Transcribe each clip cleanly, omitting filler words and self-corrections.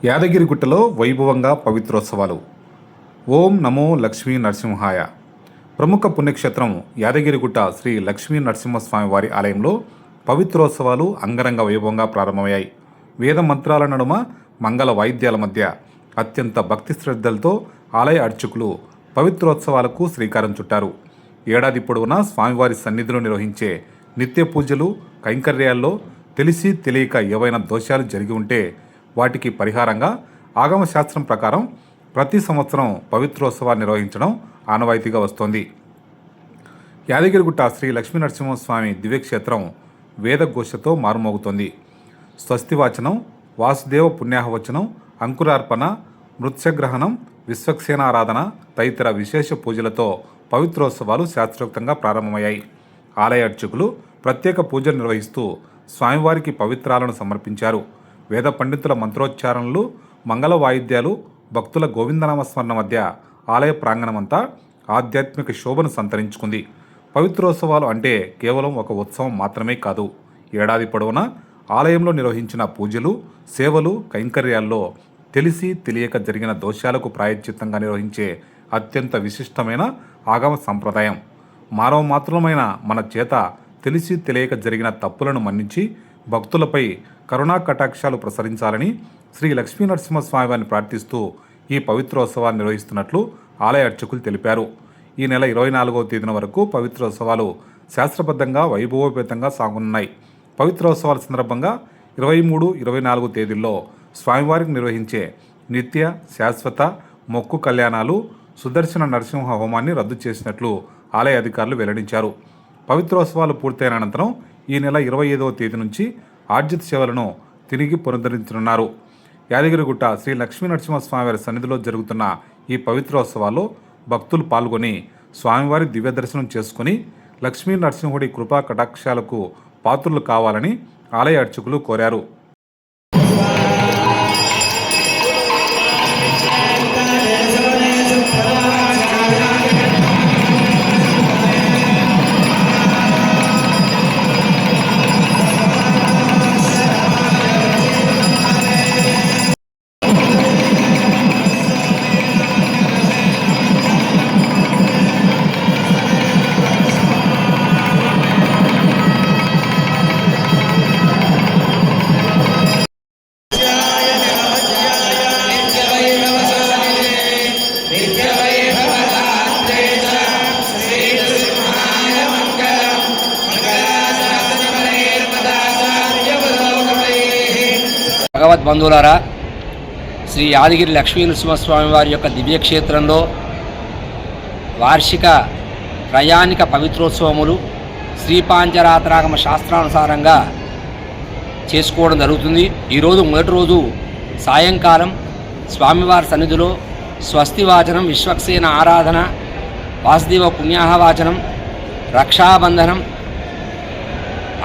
యాదగిరిగుట్టలో వైభవంగా పవిత్రోత్సవాలు. ఓం నమో లక్ష్మీ నరసింహాయ. ప్రముఖ పుణ్యక్షేత్రం యాదగిరిగుట్ట శ్రీ లక్ష్మీ నరసింహస్వామి వారి ఆలయంలో పవిత్రోత్సవాలు అంగరంగ వైభవంగా ప్రారంభమయ్యాయి. వేద మంత్రాల నడుమ మంగళ వాయిద్యాల మధ్య అత్యంత భక్తి శ్రద్ధలతో ఆలయ అర్చకులు పవిత్రోత్సవాలకు శ్రీకారం చుట్టారు. ఏడాది పొడవునా స్వామివారి సన్నిధిలో నిర్వహించే నిత్య పూజలు కైంకర్యాల్లో తెలిసి తెలియక ఏవైనా దోషాలు జరిగి ఉంటే వాటికి పరిహారంగా ఆగమ శాస్త్రం ప్రకారం ప్రతి సంవత్సరం పవిత్రోత్సవాలు నిర్వహించడం ఆనవాయితీగా వస్తోంది. యాదగిరిగుట్ట శ్రీ లక్ష్మీ నరసింహస్వామి దివ్యక్షేత్రం వేదఘోషతో మారుమోగుతోంది. స్వస్తివాచనం, వాసుదేవ పుణ్యాహవచనం, అంకురార్పణ, మృత్యగ్రహణం, విశ్వక్సేనారాధన తదితర విశేష పూజలతో పవిత్రోత్సవాలు శాస్త్రోక్తంగా ప్రారంభమయ్యాయి. ఆలయ అర్చకులు ప్రత్యేక పూజలు నిర్వహిస్తూ స్వామివారికి పవిత్రాలను సమర్పించారు. వేద పండితుల మంత్రోచ్చారణలు, మంగళ వాయిద్యాలు, భక్తుల గోవిందనామస్మరణ మధ్య ఆలయ ప్రాంగణమంతా ఆధ్యాత్మిక శోభను సంతరించుకుంది. పవిత్రోత్సవాలు అంటే కేవలం ఒక ఉత్సవం మాత్రమే కాదు. ఏడాది పొడవునా ఆలయంలో నిర్వహించిన పూజలు, సేవలు, కైంకర్యాల్లో తెలిసి తెలియక జరిగిన దోషాలకు ప్రాయశ్చిత్తంగా నిర్వహించే అత్యంత విశిష్టమైన ఆగమ సంప్రదాయం. మానవ మాత్రమైన మన చేత తెలిసి తెలియక జరిగిన తప్పులను మన్నించి భక్తులపై కరుణా కటాక్షాలు ప్రసరించాలని శ్రీ లక్ష్మీ నరసింహస్వామి వారిని ప్రార్థిస్తూ ఈ పవిత్రోత్సవాన్ని నిర్వహిస్తున్నట్లు ఆలయ అర్చకులు తెలిపారు. ఈ నెల 24వ తేదీన వరకు పవిత్రోత్సవాలు శాస్త్రబద్ధంగా వైభవోపేతంగా సాగుతున్నాయి. పవిత్రోత్సవాల సందర్భంగా 23, 24 తేదీల్లో స్వామివారికి నిర్వహించే నిత్య శాశ్వత మొక్కు కళ్యాణాలు, సుదర్శన నరసింహ హోమాన్ని రద్దు చేసినట్లు ఆలయ అధికారులు వెల్లడించారు. పవిత్రోత్సవాలు పూర్తయిన అనంతరం ఈ నెల 25వ తేదీ నుంచి ఆర్జిత సేవలను తిరిగి పునరుద్ధరించనున్నారు. యాదగిరిగుట్ట శ్రీ లక్ష్మీ నరసింహస్వామి వారి సన్నిధిలో జరుగుతున్న ఈ పవిత్రోత్సవాల్లో భక్తులు పాల్గొని స్వామివారి దివ్య దర్శనం చేసుకుని లక్ష్మీ నరసింహుడి కృపా కటాక్షాలకు పాత్రులు కావాలని ఆలయ అర్చకులు కోరారు. భగవద్బంధువులారా, శ్రీ యాదగిరి లక్ష్మీ నరసింహస్వామి వారి యొక్క దివ్యక్షేత్రంలో వార్షిక ప్రయాణిక పవిత్రోత్సవములు శ్రీపాంచరాత్రాగమ శాస్త్రానుసారంగా చేసుకోవడం జరుగుతుంది. ఈరోజు మొదటి రోజు సాయంకాలం స్వామివారి సన్నిధిలో స్వస్తివాచనం, విశ్వక్సేన ఆరాధన, వాసుదేవ పుణ్యాహవాచనం, రక్షాబంధనం,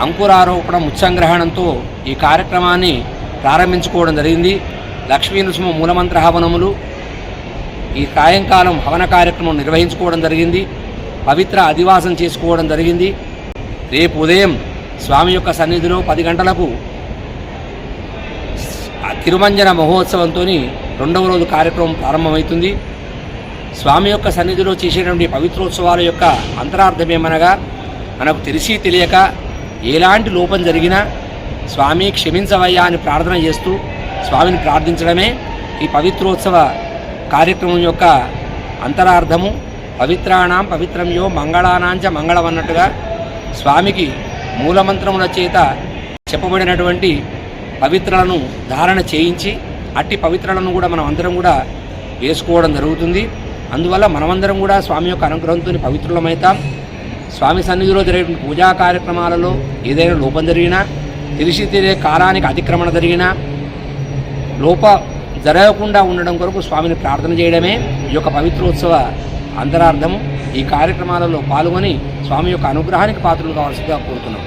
అంకురారోపణ, ముత్సంగ్రహణంతో ఈ కార్యక్రమాన్ని ప్రారంభించుకోవడం జరిగింది. లక్ష్మీ నరసింహ మూలమంత్ర హవనములు ఈ సాయంకాలం హవన కార్యక్రమం నిర్వహించుకోవడం జరిగింది. పవిత్ర అధివాసం చేసుకోవడం జరిగింది. రేపు ఉదయం స్వామి యొక్క సన్నిధిలో 10 గంటలకు తిరుమంజన మహోత్సవంతో 2వ రోజు కార్యక్రమం ప్రారంభమవుతుంది. స్వామి యొక్క సన్నిధిలో చేసేటువంటి పవిత్రోత్సవాల యొక్క అంతరార్థమేమనగా, మనకు తెలిసి తెలియక ఎలాంటి లోపం జరిగినా స్వామి క్షమించవయ్యా అని ప్రార్థన చేస్తూ స్వామిని ప్రార్థించడమే ఈ పవిత్రోత్సవ కార్యక్రమం యొక్క అంతరార్థము. పవిత్రాణం పవిత్రంయో మంగళానాంచ మంగళం అన్నట్టుగా స్వామికి మూలమంత్రముల చేత చెప్పబడినటువంటి పవిత్రలను ధారణ చేయించి అట్టి పవిత్రలను కూడా మనం అందరం కూడా వేసుకోవడం జరుగుతుంది. అందువల్ల మనమందరం కూడా స్వామి యొక్క అనుగ్రహంతో పవిత్రులమవుతాం. స్వామి సన్నిధిలో జరిగే పూజా కార్యక్రమాలలో ఏదైనా లోపం జరిగినా, తెలిసి తెలియ కాలానికి అతిక్రమణ జరిగినా లోప జరగకుండా ఉండడం కొరకు స్వామిని ప్రార్థన చేయడమే ఈ యొక్క పవిత్రోత్సవ అంతరార్థము. ఈ కార్యక్రమాలలో పాల్గొని స్వామి యొక్క అనుగ్రహానికి పాత్రలు కావాల్సిందిగా కోరుతున్నాం.